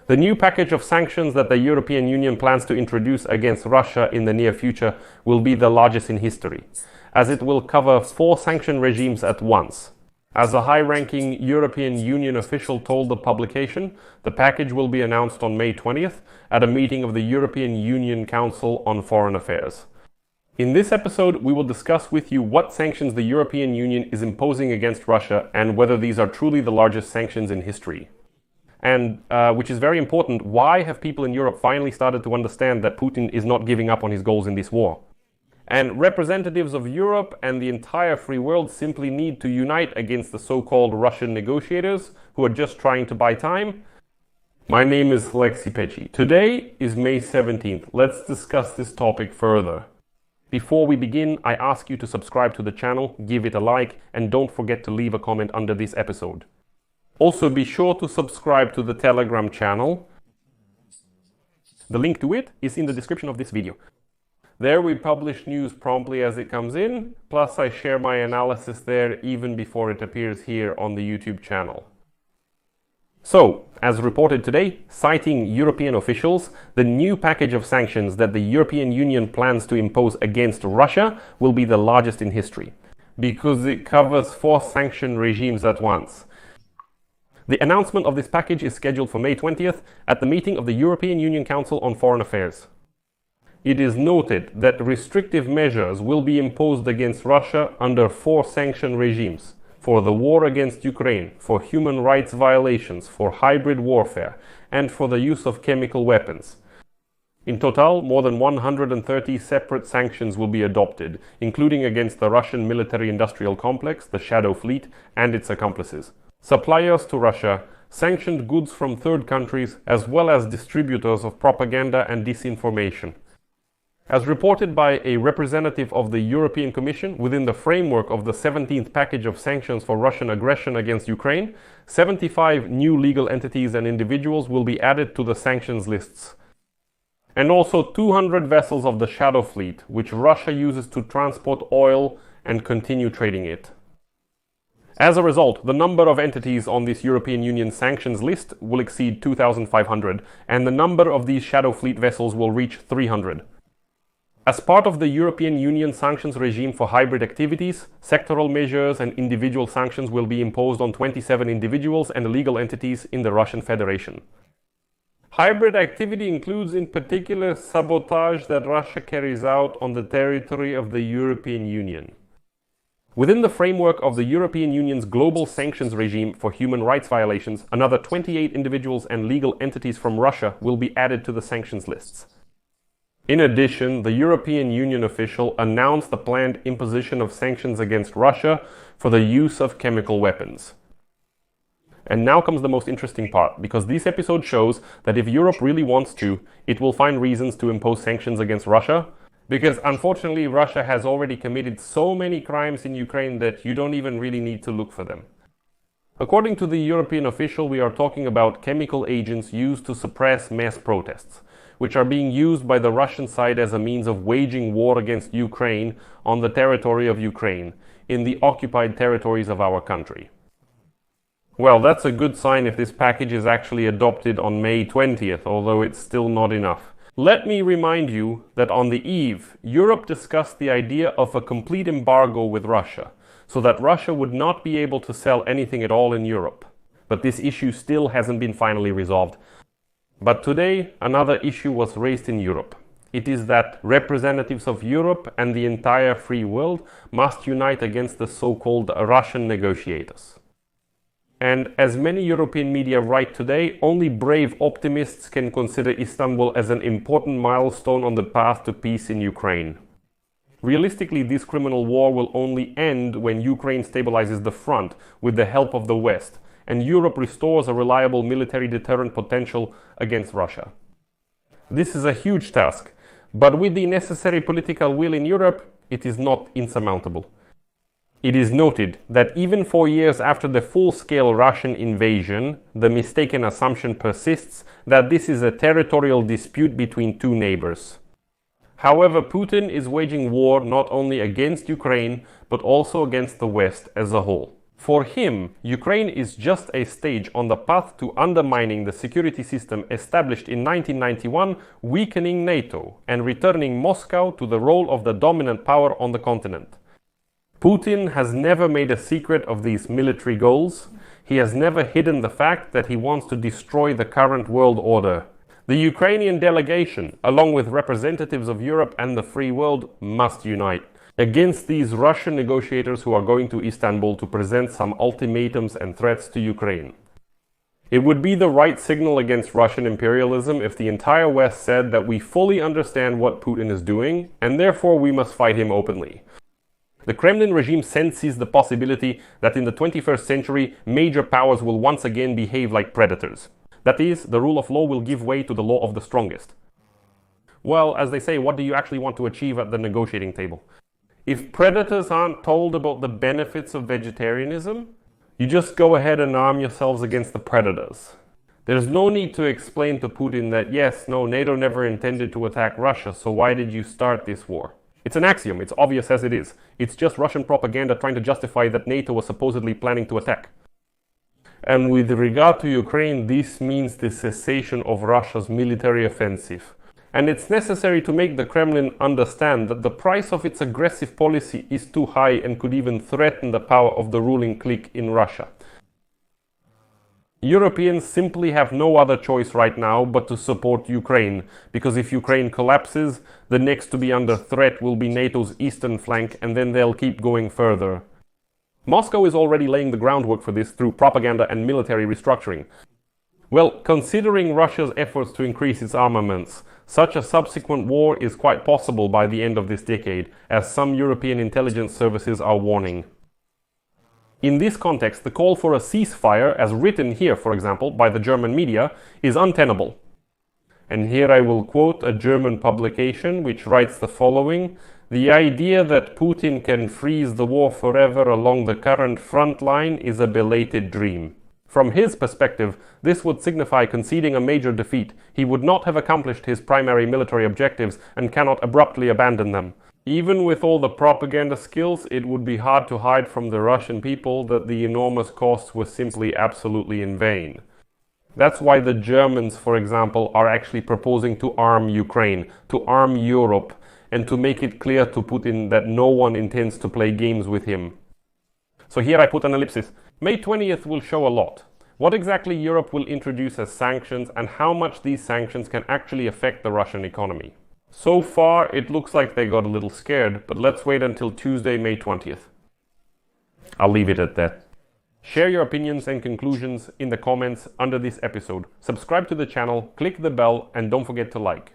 The new package of sanctions that the European Union plans to introduce against Russia in the near future will be the largest in history, as it will cover 4 sanction regimes at once. As a high-ranking European Union official told the publication, the package will be announced on May 20th at a meeting of the European Union Council on Foreign Affairs. In this episode, we will discuss with you what sanctions the European Union is imposing against Russia and whether these are truly the largest sanctions in history. And, which is very important, why have people in Europe finally started to understand that Putin is not giving up on his goals in this war? And representatives of Europe and the entire free world simply need to unite against the so-called Russian negotiators who are just trying to buy time. My name is Lexi Pecci. Today is May 17th. Let's discuss this topic further. Before we begin, I ask you to subscribe to the channel, give it a like, and don't forget to leave a comment under this episode. Also, be sure to subscribe to the Telegram channel. The link to it is in the description of this video. There we publish news promptly as it comes in, plus I share my analysis there even before it appears here on the YouTube channel. So, as reported today, citing European officials, the new package of sanctions that the European Union plans to impose against Russia will be the largest in history, because it covers 4 sanction regimes at once. The announcement of this package is scheduled for May 20th at the meeting of the European Union Council on Foreign Affairs. It is noted that restrictive measures will be imposed against Russia under 4 sanction regimes: for the war against Ukraine, for human rights violations, for hybrid warfare, and for the use of chemical weapons. In total, more than 130 separate sanctions will be adopted, including against the Russian military-industrial complex, the Shadow Fleet, and its accomplices, suppliers to Russia, sanctioned goods from third countries, as well as distributors of propaganda and disinformation. As reported by a representative of the European Commission within the framework of the 17th package of sanctions for Russian aggression against Ukraine, 75 new legal entities and individuals will be added to the sanctions lists. And also 200 vessels of the Shadow Fleet, which Russia uses to transport oil and continue trading it. As a result, the number of entities on this European Union sanctions list will exceed 2,500, and the number of these Shadow Fleet vessels will reach 300. As part of the European Union sanctions regime for hybrid activities, sectoral measures and individual sanctions will be imposed on 27 individuals and legal entities in the Russian Federation. Hybrid activity includes in particular sabotage that Russia carries out on the territory of the European Union. Within the framework of the European Union's global sanctions regime for human rights violations, another 28 individuals and legal entities from Russia will be added to the sanctions lists. In addition, the European Union official announced the planned imposition of sanctions against Russia for the use of chemical weapons. And now comes the most interesting part, because this episode shows that if Europe really wants to, it will find reasons to impose sanctions against Russia, because unfortunately Russia has already committed so many crimes in Ukraine that you don't even really need to look for them. According to the European official, we are talking about chemical agents used to suppress mass protests, which are being used by the Russian side as a means of waging war against Ukraine on the territory of Ukraine, in the occupied territories of our country. Well, that's a good sign if this package is actually adopted on May 20th, although it's still not enough. Let me remind you that on the eve, Europe discussed the idea of a complete embargo with Russia, so that Russia would not be able to sell anything at all in Europe. But this issue still hasn't been finally resolved. But today, another issue was raised in Europe. It is that representatives of Europe and the entire free world must unite against the so-called Russian negotiators. And as many European media write today, only brave optimists can consider Istanbul as an important milestone on the path to peace in Ukraine. Realistically, this criminal war will only end when Ukraine stabilizes the front with the help of the West, and Europe restores a reliable military deterrent potential against Russia. This is a huge task, but with the necessary political will in Europe, it is not insurmountable. It is noted that even 4 years after the full-scale Russian invasion, the mistaken assumption persists that this is a territorial dispute between 2 neighbors. However, Putin is waging war not only against Ukraine, but also against the West as a whole. For him, Ukraine is just a stage on the path to undermining the security system established in 1991, weakening NATO, and returning Moscow to the role of the dominant power on the continent. Putin has never made a secret of these military goals. He has never hidden the fact that he wants to destroy the current world order. The Ukrainian delegation, along with representatives of Europe and the free world, must unite against these Russian negotiators who are going to Istanbul to present some ultimatums and threats to Ukraine. It would be the right signal against Russian imperialism if the entire West said that we fully understand what Putin is doing, and therefore we must fight him openly. The Kremlin regime senses the possibility that in the 21st century, major powers will once again behave like predators. That is, the rule of law will give way to the law of the strongest. Well, as they say, what do you actually want to achieve at the negotiating table? If predators aren't told about the benefits of vegetarianism, you just go ahead and arm yourselves against the predators. There's no need to explain to Putin that yes, no, NATO never intended to attack Russia, so why did you start this war? It's an axiom, it's obvious as it is. It's just Russian propaganda trying to justify that NATO was supposedly planning to attack. And with regard to Ukraine, this means the cessation of Russia's military offensive. And it's necessary to make the Kremlin understand that the price of its aggressive policy is too high and could even threaten the power of the ruling clique in Russia. Europeans simply have no other choice right now but to support Ukraine, because if Ukraine collapses, the next to be under threat will be NATO's eastern flank, and then they'll keep going further. Moscow is already laying the groundwork for this through propaganda and military restructuring. Well, considering Russia's efforts to increase its armaments, such a subsequent war is quite possible by the end of this decade, as some European intelligence services are warning. In this context, the call for a ceasefire, as written here, for example, by the German media, is untenable. And here I will quote a German publication which writes the following: "The idea that Putin can freeze the war forever along the current front line is a belated dream." From his perspective, this would signify conceding a major defeat. He would not have accomplished his primary military objectives and cannot abruptly abandon them. Even with all the propaganda skills, it would be hard to hide from the Russian people that the enormous costs were simply absolutely in vain. That's why the Germans, for example, are actually proposing to arm Ukraine, to arm Europe, and to make it clear to Putin that no one intends to play games with him. So here I put an ellipsis. May 20th will show a lot. What exactly Europe will introduce as sanctions and how much these sanctions can actually affect the Russian economy. So far, it looks like they got a little scared, but let's wait until Tuesday, May 20th. I'll leave it at that. Share your opinions and conclusions in the comments under this episode. Subscribe to the channel, click the bell, and don't forget to like.